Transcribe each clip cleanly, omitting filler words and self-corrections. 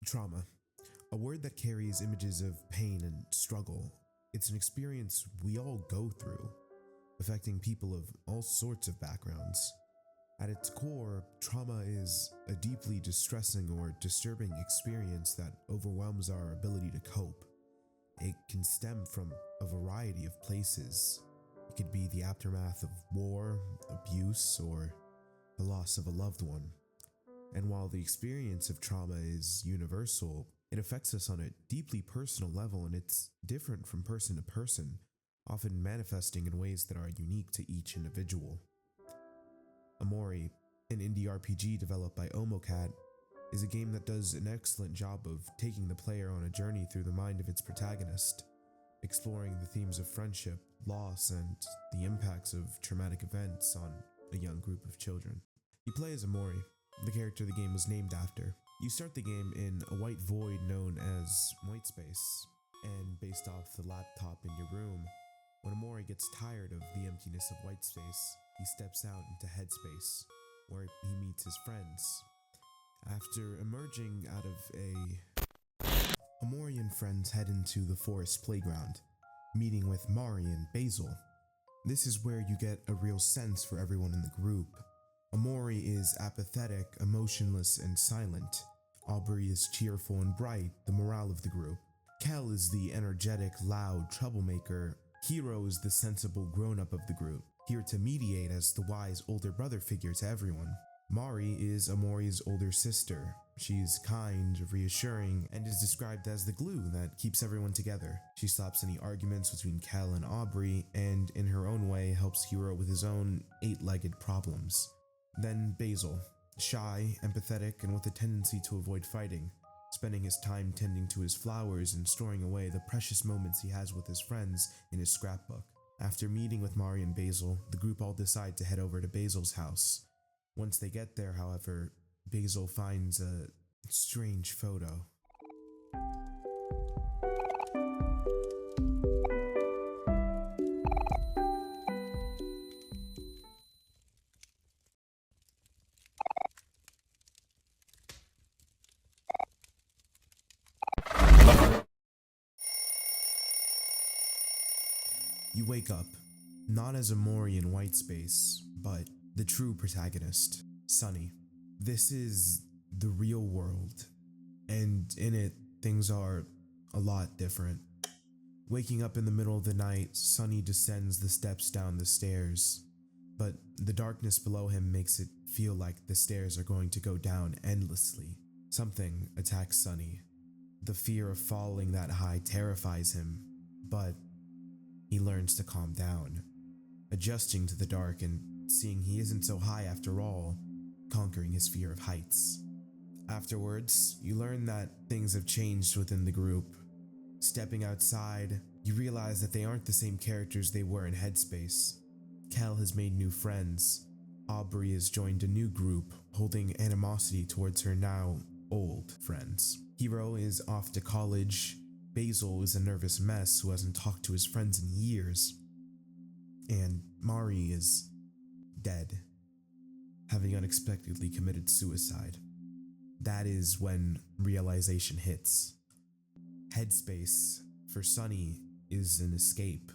Trauma, a word that carries images of pain and struggle. It's an experience we all go through, affecting people of all sorts of backgrounds. At its core, trauma is a deeply distressing or disturbing experience that overwhelms our ability to cope. It can stem from a variety of places. It could be the aftermath of war, abuse, or the loss of a loved one. And while the experience of trauma is universal, it affects us on a deeply personal level, and it's different from person to person, often manifesting in ways that are unique to each individual. Omori, an indie RPG developed by Omocat, is a game that does an excellent job of taking the player on a journey through the mind of its protagonist, exploring the themes of friendship, loss, and the impacts of traumatic events on a young group of children. You play as Omori, the character the game was named after. You start the game in a white void known as Whitespace, and based off the laptop in your room, when Omori gets tired of the emptiness of Whitespace, he steps out into Headspace, where he meets his friends. After emerging out of Omori and friends head into the forest playground, meeting with Mari and Basil. This is where you get a real sense for everyone in the group. Omori is apathetic, emotionless, and silent. Aubrey is cheerful and bright, the morale of the group. Kel is the energetic, loud troublemaker. Hiro is the sensible grown-up of the group, here to mediate as the wise older brother figure to everyone. Mari is Omori's older sister. She's kind, reassuring, and is described as the glue that keeps everyone together. She stops any arguments between Kel and Aubrey, and in her own way helps Hiro with his own eight-legged problems. Then Basil, shy, empathetic, and with a tendency to avoid fighting, spending his time tending to his flowers and storing away the precious moments he has with his friends in his scrapbook. After meeting with Mari and Basil, the group all decide to head over to Basil's house. Once they get there, however, Basil finds a strange photo. You wake up, not as Omori in Whitespace, but the true protagonist, Sunny. This is the real world, and in it, things are a lot different. Waking up in the middle of the night, Sunny descends the steps down the stairs, but the darkness below him makes it feel like the stairs are going to go down endlessly. Something attacks Sunny. The fear of falling that high terrifies him, but he learns to calm down, adjusting to the dark and seeing he isn't so high after all, conquering his fear of heights. Afterwards, you learn that things have changed within the group. Stepping outside, you realize that they aren't the same characters they were in Headspace. Kel has made new friends. Aubrey has joined a new group, holding animosity towards her now old friends. Hiro is off to college. Basil is a nervous mess who hasn't talked to his friends in years. And Mari is dead, having unexpectedly committed suicide. That is when realization hits. Headspace, for Sunny, is an escape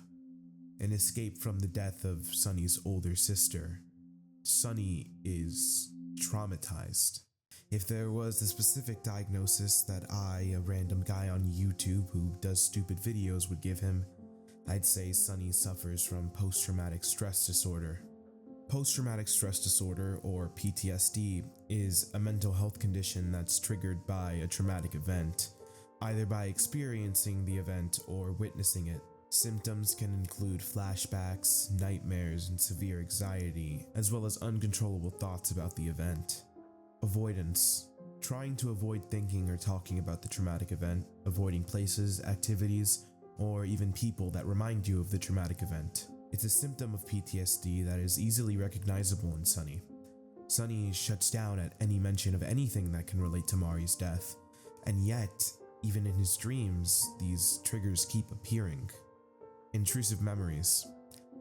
from the death of Sunny's older sister. Sunny is traumatized. If there was a specific diagnosis that I, a random guy on YouTube who does stupid videos, would give him, I'd say Sunny suffers from post-traumatic stress disorder. Post-traumatic stress disorder, or PTSD, is a mental health condition that's triggered by a traumatic event, either by experiencing the event or witnessing it. Symptoms can include flashbacks, nightmares, and severe anxiety, as well as uncontrollable thoughts about the event. Avoidance. Trying to avoid thinking or talking about the traumatic event, avoiding places, activities, or even people that remind you of the traumatic event. It's a symptom of PTSD that is easily recognizable in Sunny. Sunny shuts down at any mention of anything that can relate to Mari's death, and yet, even in his dreams, these triggers keep appearing. Intrusive memories.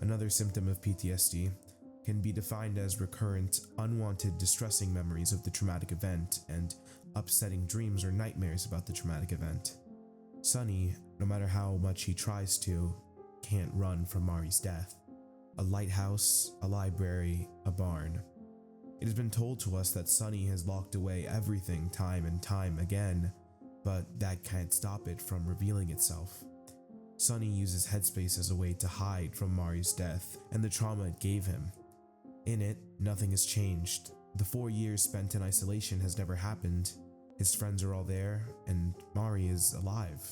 Another symptom of PTSD. can be defined as recurrent, unwanted, distressing memories of the traumatic event and upsetting dreams or nightmares about the traumatic event. Sunny, no matter how much he tries to, can't run from Mari's death. A lighthouse, a library, a barn. It has been told to us that Sunny has locked away everything time and time again, but that can't stop it from revealing itself. Sunny uses Headspace as a way to hide from Mari's death and the trauma it gave him. In it, nothing has changed. The 4 years spent in isolation has never happened. His friends are all there, and Mari is alive.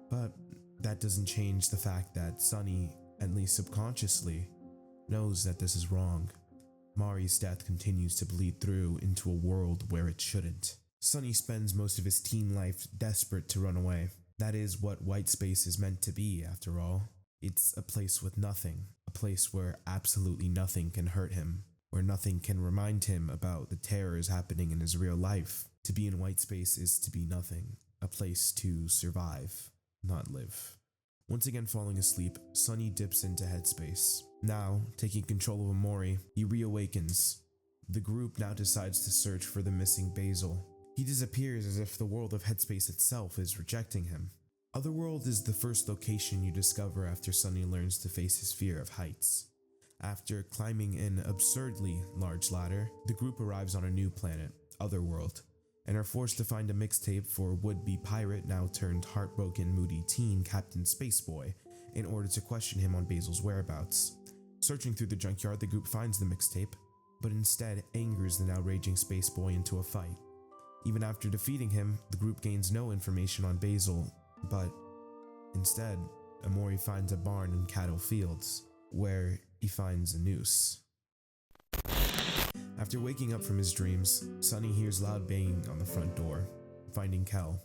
But that doesn't change the fact that Sunny, at least subconsciously, knows that this is wrong. Mari's death continues to bleed through into a world where it shouldn't. Sunny spends most of his teen life desperate to run away. That is what white space is meant to be, after all. It's a place with nothing, a place where absolutely nothing can hurt him, where nothing can remind him about the terrors happening in his real life. To be in white space is to be nothing, a place to survive, not live. Once again falling asleep, Sunny dips into Headspace. Now, taking control of Omori, he reawakens. The group now decides to search for the missing Basil. He disappears as if the world of Headspace itself is rejecting him. Otherworld is the first location you discover after Sunny learns to face his fear of heights. After climbing an absurdly large ladder, the group arrives on a new planet, Otherworld, and are forced to find a mixtape for would-be pirate now turned heartbroken moody teen Captain Spaceboy in order to question him on Basil's whereabouts. Searching through the junkyard, the group finds the mixtape, but instead angers the now raging Spaceboy into a fight. Even after defeating him, the group gains no information on Basil, but instead, Omori finds a barn in cattle fields, where he finds a noose. After waking up from his dreams, Sunny hears loud banging on the front door, finding Kel,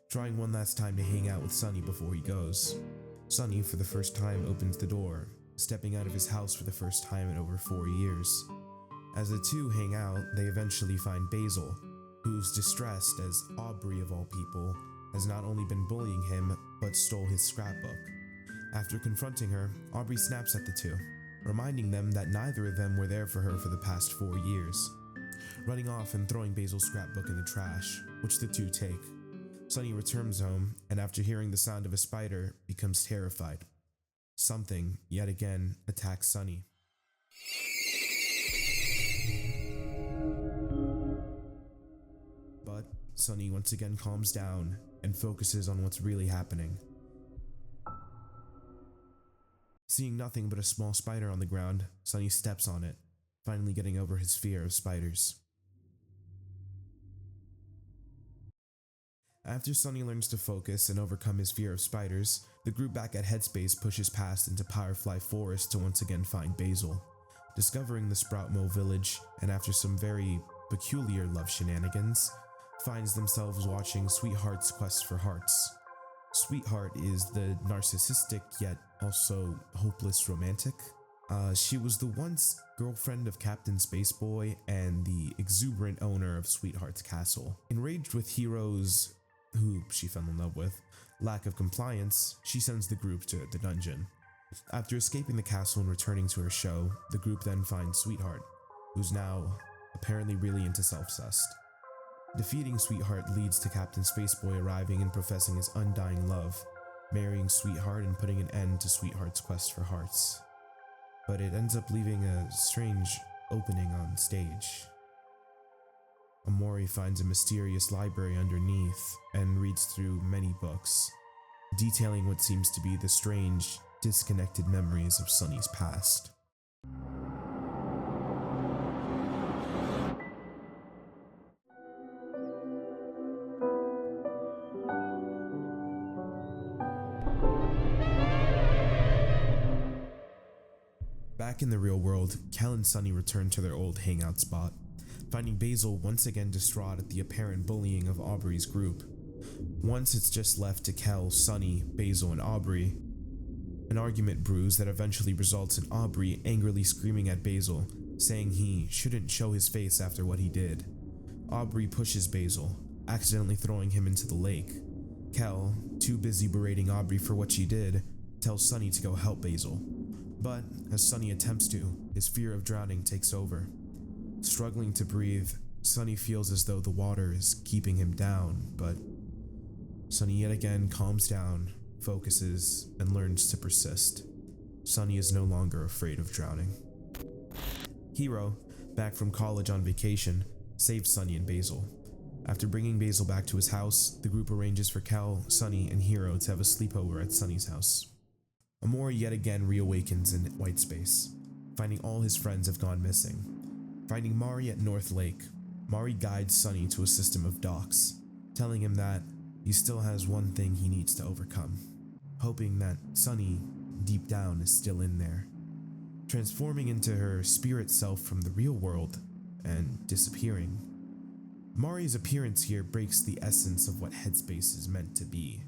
trying one last time to hang out with Sunny before he goes. Sunny, for the first time, opens the door, stepping out of his house for the first time in over 4 years. As the two hang out, they eventually find Basil, who's distressed as Aubrey, of all people, has not only been bullying him, but stole his scrapbook. After confronting her, Aubrey snaps at the two, reminding them that neither of them were there for her for the past 4 years, running off and throwing Basil's scrapbook in the trash, which the two take. Sunny returns home, and after hearing the sound of a spider, becomes terrified. Something, yet again, attacks Sunny. But Sunny once again calms down and focuses on what's really happening. Seeing nothing but a small spider on the ground, Sunny steps on it, finally getting over his fear of spiders. After Sunny learns to focus and overcome his fear of spiders, the group back at Headspace pushes past into Firefly Forest to once again find Basil. Discovering the Sproutmo village, and after some very peculiar love shenanigans, finds themselves watching Sweetheart's quest for hearts. Sweetheart is the narcissistic yet also hopeless romantic. She was the once girlfriend of Captain Spaceboy and the exuberant owner of Sweetheart's castle. Enraged with Hero's, who she fell in love with, lack of compliance, she sends the group to the dungeon. After escaping the castle and returning to her show, the group then finds Sweetheart, who's now apparently really into self-cessed. Defeating Sweetheart leads to Captain Spaceboy arriving and professing his undying love, marrying Sweetheart and putting an end to Sweetheart's quest for hearts. But it ends up leaving a strange opening on stage. Omori finds a mysterious library underneath and reads through many books, detailing what seems to be the strange, disconnected memories of Sunny's past. Back in the real world, Kel and Sunny return to their old hangout spot, finding Basil once again distraught at the apparent bullying of Aubrey's group. Once it's just left to Kel, Sunny, Basil, and Aubrey, an argument brews that eventually results in Aubrey angrily screaming at Basil, saying he shouldn't show his face after what he did. Aubrey pushes Basil, accidentally throwing him into the lake. Kel, too busy berating Aubrey for what she did, tells Sunny to go help Basil. But as Sunny attempts to, his fear of drowning takes over. Struggling to breathe, Sunny feels as though the water is keeping him down, but Sunny yet again calms down, focuses, and learns to persist. Sunny is no longer afraid of drowning. Hiro, back from college on vacation, saves Sunny and Basil. After bringing Basil back to his house, the group arranges for Kel, Sunny, and Hiro to have a sleepover at Sunny's house. Omori yet again reawakens in Whitespace, finding all his friends have gone missing. Finding Mari at North Lake, Mari guides Sunny to a system of docks, telling him that he still has one thing he needs to overcome, hoping that Sunny, deep down, is still in there. Transforming into her spirit self from the real world and disappearing. Mari's appearance here breaks the essence of what Headspace is meant to be.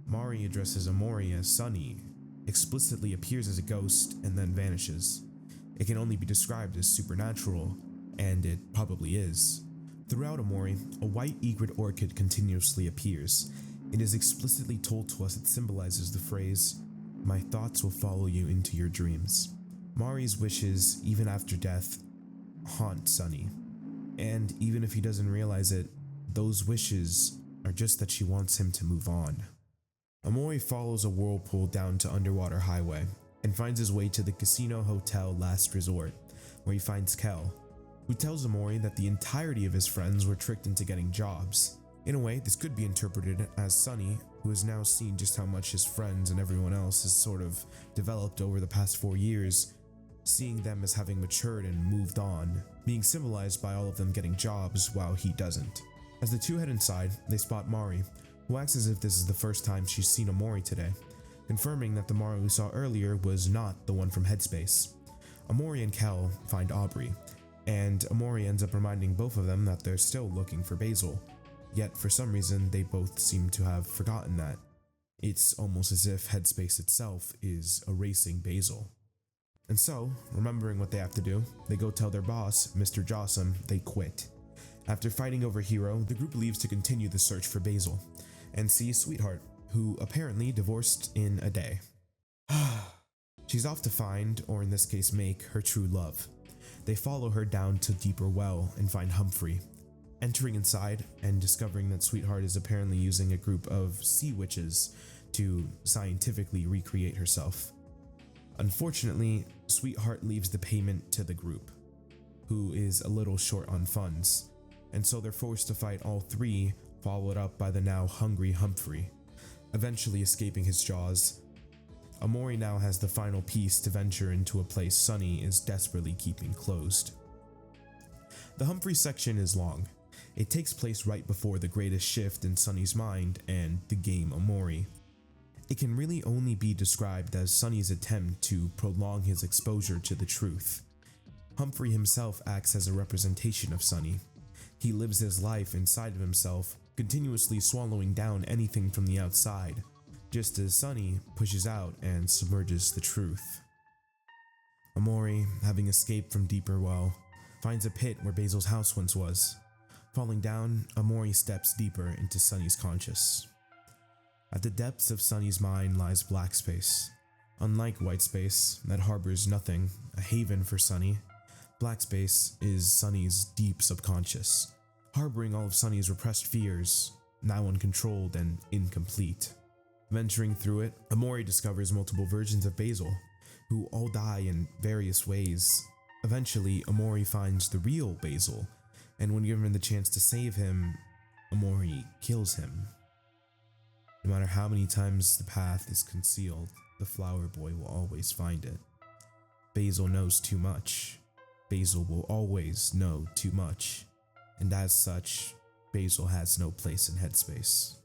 Mari addresses Omori as Sunny, explicitly appears as a ghost, and then vanishes. It can only be described as supernatural, and it probably is. Throughout Omori, a white egret orchid continuously appears. It is explicitly told to us it symbolizes the phrase, "My thoughts will follow you into your dreams." Mari's wishes, even after death, haunt Sunny. And even if he doesn't realize it, those wishes are just that she wants him to move on. Omori follows a whirlpool down to Underwater Highway and finds his way to the Casino Hotel Last Resort, where he finds Kel, who tells Omori that the entirety of his friends were tricked into getting jobs. In a way, this could be interpreted as Sunny, who has now seen just how much his friends and everyone else has sort of developed over the past 4 years, seeing them as having matured and moved on, being symbolized by all of them getting jobs while he doesn't. As the two head inside, they spot Mari, who acts as if this is the first time she's seen Omori today, confirming that the Mari we saw earlier was not the one from Headspace. Omori and Kel find Aubrey, and Omori ends up reminding both of them that they're still looking for Basil, yet for some reason they both seem to have forgotten that. It's almost as if Headspace itself is erasing Basil. And so, remembering what they have to do, they go tell their boss, Mr. Jossam, they quit. After fighting over Hiro, the group leaves to continue the search for Basil, and sees Sweetheart, who apparently divorced in a day. She's off to find, or in this case make, her true love. They follow her down to Deeper Well and find Humphrey. Entering inside and discovering that Sweetheart is apparently using a group of sea witches to scientifically recreate herself. Unfortunately, Sweetheart leaves the payment to the group, who is a little short on funds, and so they're forced to fight all three, followed up by the now hungry Humphrey, eventually escaping his jaws. Omori now has the final piece to venture into a place Sunny is desperately keeping closed. The Humphrey section is long. It takes place right before the greatest shift in Sunny's mind and the game Omori. It can really only be described as Sunny's attempt to prolong his exposure to the truth. Humphrey himself acts as a representation of Sunny. He lives his life inside of himself, continuously swallowing down anything from the outside, just as Sunny pushes out and submerges the truth. Omori, having escaped from Deeper Well, finds a pit where Basil's house once was. Falling down, Omori steps deeper into Sunny's conscious. At the depths of Sunny's mind lies black space. Unlike white space, that harbors nothing, a haven for Sunny, black space is Sunny's deep subconscious, harboring all of Sunny's repressed fears, now uncontrolled and incomplete. Venturing through it, Omori discovers multiple versions of Basil, who all die in various ways. Eventually, Omori finds the real Basil, and when given the chance to save him, Omori kills him. No matter how many times the path is concealed, the flower boy will always find it. Basil knows too much. Basil will always know too much. And as such, Basil has no place in Headspace.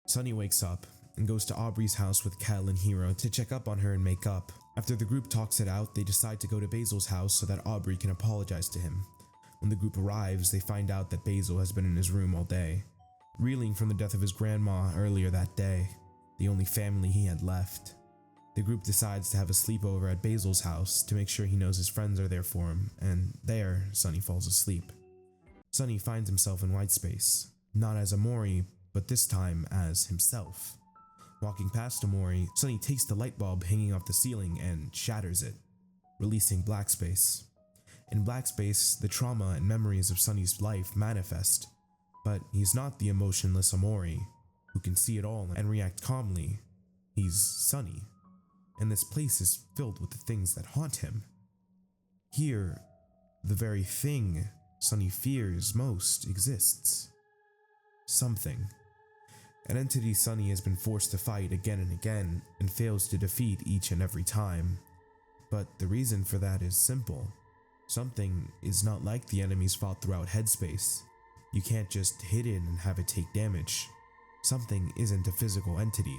Sunny wakes up and goes to Aubrey's house with Kel and Hiro to check up on her and make up. After the group talks it out, they decide to go to Basil's house so that Aubrey can apologize to him. When the group arrives, they find out that Basil has been in his room all day, reeling from the death of his grandma earlier that day, the only family he had left. The group decides to have a sleepover at Basil's house to make sure he knows his friends are there for him, and there, Sunny falls asleep. Sunny finds himself in Whitespace, not as Omori, but this time as himself. Walking past Omori, Sunny takes the light bulb hanging off the ceiling and shatters it, releasing black space. In black space, the trauma and memories of Sunny's life manifest, but he's not the emotionless Omori who can see it all and react calmly. He's Sunny, and this place is filled with the things that haunt him. Here, the very thing Sunny fears most exists. Something. An entity Sunny has been forced to fight again and again and fails to defeat each and every time. But the reason for that is simple. Something is not like the enemies fought throughout Headspace. You can't just hit it and have it take damage. Something isn't a physical entity.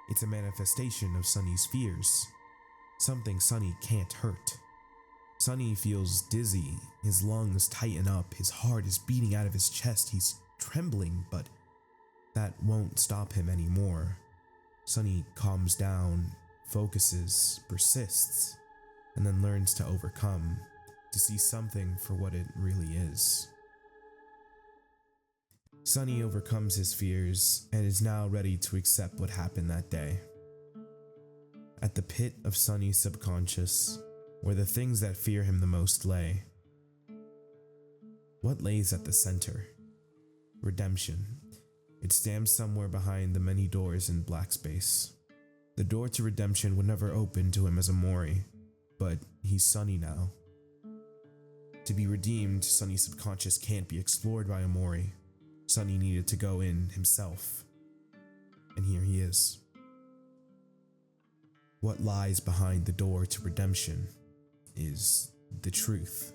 It's a manifestation of Sunny's fears. Something Sunny can't hurt. Sunny feels dizzy, his lungs tighten up, his heart is beating out of his chest, he's trembling, but that won't stop him anymore. Sunny calms down, focuses, persists, and then learns to overcome, to see something for what it really is. Sunny overcomes his fears and is now ready to accept what happened that day. At the pit of Sunny's subconscious, where the things that fear him the most lay. What lays at the center? Redemption. It stands somewhere behind the many doors in black space. The door to redemption would never open to him as Omori, but he's Sunny now. To be redeemed, Sunny's subconscious can't be explored by Omori. Sunny needed to go in himself. And here he is. What lies behind the door to redemption is the truth.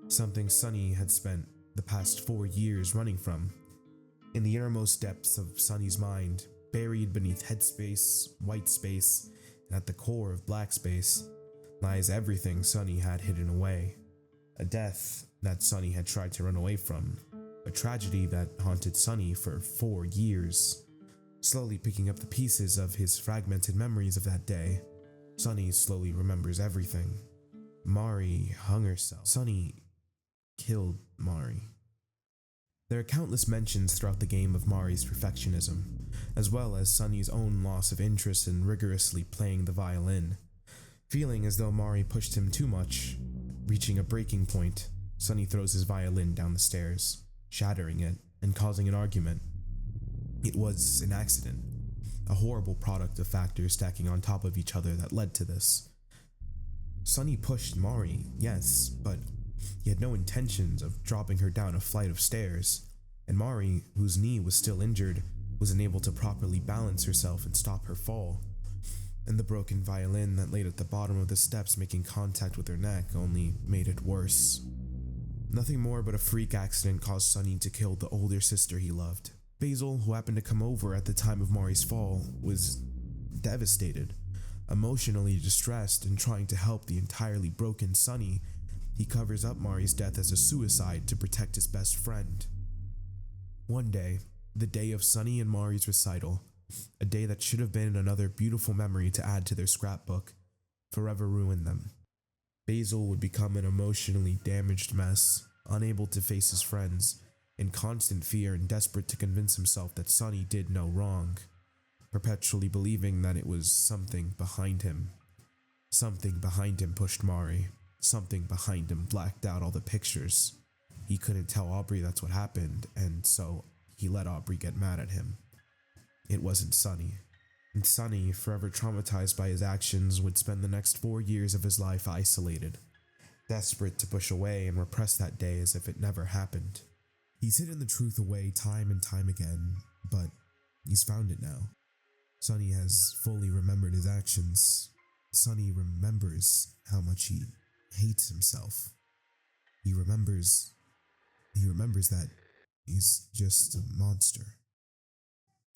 Something Sunny had spent the past 4 years running from. In the innermost depths of Sunny's mind, buried beneath Headspace, white space, and at the core of black space, lies everything Sunny had hidden away. A death that Sunny had tried to run away from. A tragedy that haunted Sunny for 4 years. Slowly picking up the pieces of his fragmented memories of that day, Sunny slowly remembers everything. Mari hung herself. Sunny killed Mari. There are countless mentions throughout the game of Mari's perfectionism, as well as Sunny's own loss of interest in rigorously playing the violin. Feeling as though Mari pushed him too much, reaching a breaking point, Sunny throws his violin down the stairs, shattering it and causing an argument. It was an accident, a horrible product of factors stacking on top of each other that led to this. Sunny pushed Mari, yes, but he had no intentions of dropping her down a flight of stairs, and Mari, whose knee was still injured, was unable to properly balance herself and stop her fall. And the broken violin that laid at the bottom of the steps making contact with her neck only made it worse. Nothing more but a freak accident caused Sunny to kill the older sister he loved. Basil, who happened to come over at the time of Mari's fall, was devastated. Emotionally distressed and trying to help the entirely broken Sunny, he covers up Mari's death as a suicide to protect his best friend. One day, the day of Sunny and Mari's recital, a day that should have been another beautiful memory to add to their scrapbook, forever ruined them. Basil would become an emotionally damaged mess, unable to face his friends, in constant fear and desperate to convince himself that Sunny did no wrong, perpetually believing that it was something behind him. Something behind him pushed Mari. Something behind him blacked out all the pictures. He couldn't tell Aubrey that's what happened, and so he let Aubrey get mad at him. It wasn't Sunny. And Sunny, forever traumatized by his actions, would spend the next 4 years of his life isolated, desperate to push away and repress that day as if it never happened. He's hidden the truth away time and time again, but he's found it now. Sunny has fully remembered his actions. Sunny remembers how much he hates himself. He remembers that he's just a monster.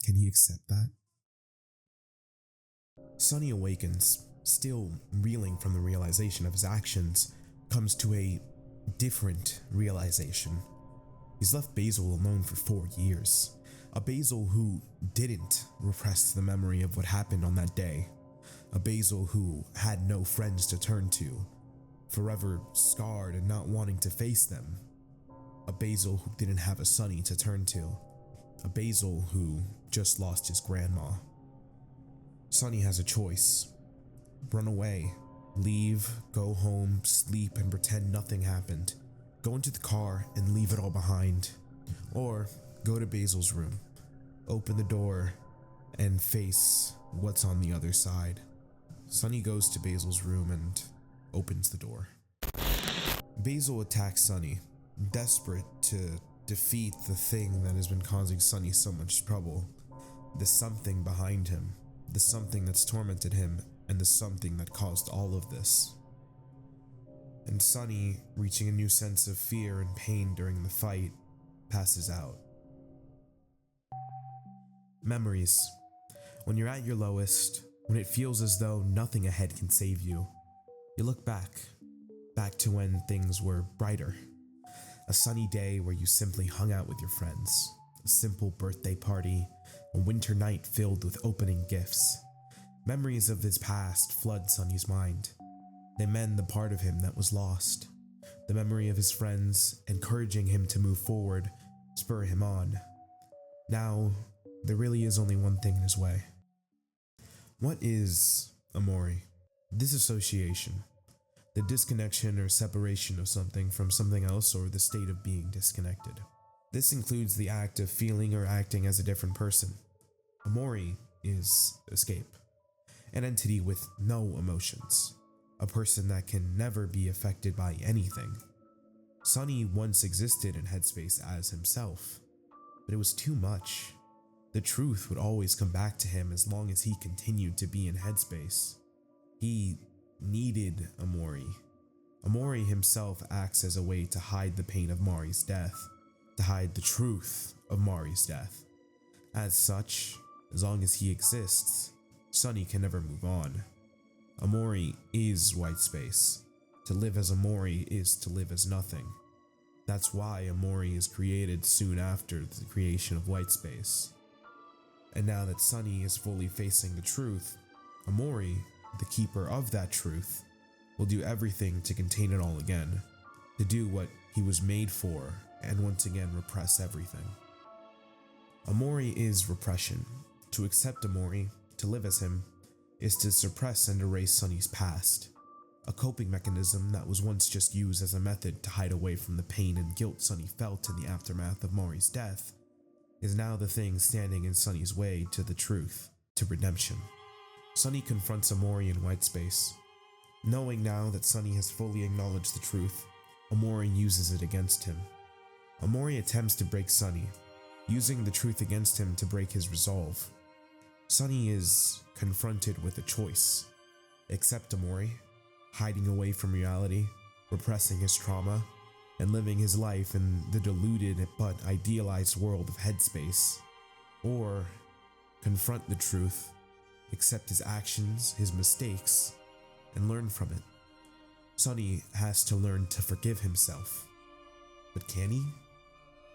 Can he accept that? Sunny awakens, still reeling from the realization of his actions, comes to a different realization. He's left Basil alone for 4 years. A Basil who didn't repress the memory of what happened on that day. A Basil who had no friends to turn to, forever scarred and not wanting to face them. A Basil who didn't have a Sunny to turn to. A Basil who just lost his grandma. Sunny has a choice. Run away, leave, go home, sleep, and pretend nothing happened. Go into the car and leave it all behind. Or go to Basil's room, open the door, and face what's on the other side. Sunny goes to Basil's room and opens the door. Basil attacks Sunny, desperate to defeat the thing that has been causing Sunny so much trouble. The something behind him, the something that's tormented him, and the something that caused all of this. And Sunny, reaching a new sense of fear and pain during the fight, passes out. Memories. When you're at your lowest, when it feels as though nothing ahead can save you, you look back to when things were brighter. A sunny day where you simply hung out with your friends, a simple birthday party, a winter night filled with opening gifts. Memories of his past flood Sunny's mind. They mend the part of him that was lost. The memory of his friends encouraging him to move forward, spur him on. Now, there really is only one thing in his way. What is Omori? Disassociation. The disconnection or separation of something from something else, or the state of being disconnected. This includes the act of feeling or acting as a different person. Omori is escape. An entity with no emotions. A person that can never be affected by anything. Sunny once existed in Headspace as himself, but it was too much. The truth would always come back to him as long as he continued to be in Headspace. He needed Omori. Omori himself acts as a way to hide the pain of Mari's death, to hide the truth of Mari's death. As such, as long as he exists, Sunny can never move on. Omori is white space. To live as Omori is to live as nothing. That's why Omori is created soon after the creation of white space. And now that Sunny is fully facing the truth, Omori, the keeper of that truth, will do everything to contain it all again, to do what he was made for, and once again repress everything. Omori is repression. To accept Omori, to live as him, is to suppress and erase Sunny's past, a coping mechanism that was once just used as a method to hide away from the pain and guilt Sunny felt in the aftermath of Mari's death, is now the thing standing in Sunny's way to the truth, to redemption. Sunny confronts Omori in white space. Knowing now that Sunny has fully acknowledged the truth, Omori uses it against him. Omori attempts to break Sunny, using the truth against him to break his resolve. Sunny is confronted with a choice. Accept Omori, hiding away from reality, repressing his trauma, and living his life in the deluded but idealized world of Headspace. Or confront the truth, accept his actions, his mistakes, and learn from it. Sunny has to learn to forgive himself. But can he?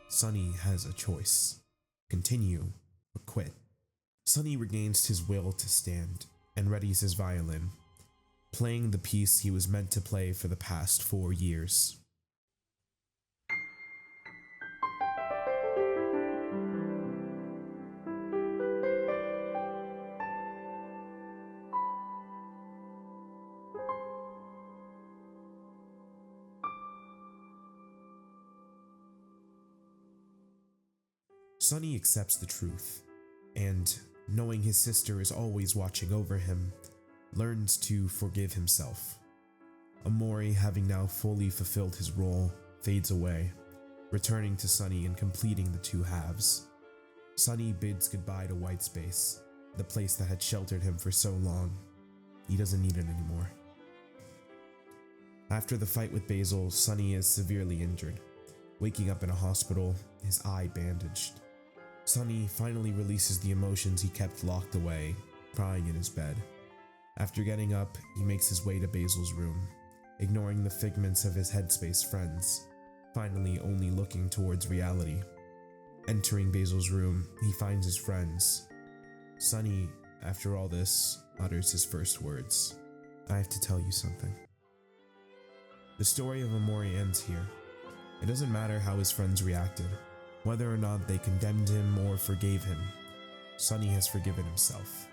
Sunny has a choice. Continue or quit. Sunny regains his will to stand and readies his violin, playing the piece he was meant to play for the past 4 years. Sunny accepts the truth, and, knowing his sister is always watching over him, learns to forgive himself. Omori, having now fully fulfilled his role, fades away, returning to Sunny and completing the two halves. Sunny bids goodbye to white space, the place that had sheltered him for so long. He doesn't need it anymore. After the fight with Basil, Sunny is severely injured, waking up in a hospital, his eye bandaged. Sunny finally releases the emotions he kept locked away, crying in his bed. After getting up, he makes his way to Basil's room, ignoring the figments of his Headspace friends, finally only looking towards reality. Entering Basil's room, he finds his friends. Sunny, after all this, utters his first words. I have to tell you something. The story of Omori ends here. It doesn't matter how his friends reacted, whether or not they condemned him or forgave him. Sunny has forgiven himself.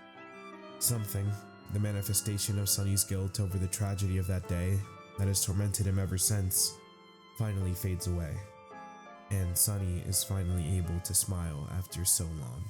Something, the manifestation of Sunny's guilt over the tragedy of that day that has tormented him ever since, finally fades away, and Sunny is finally able to smile after so long.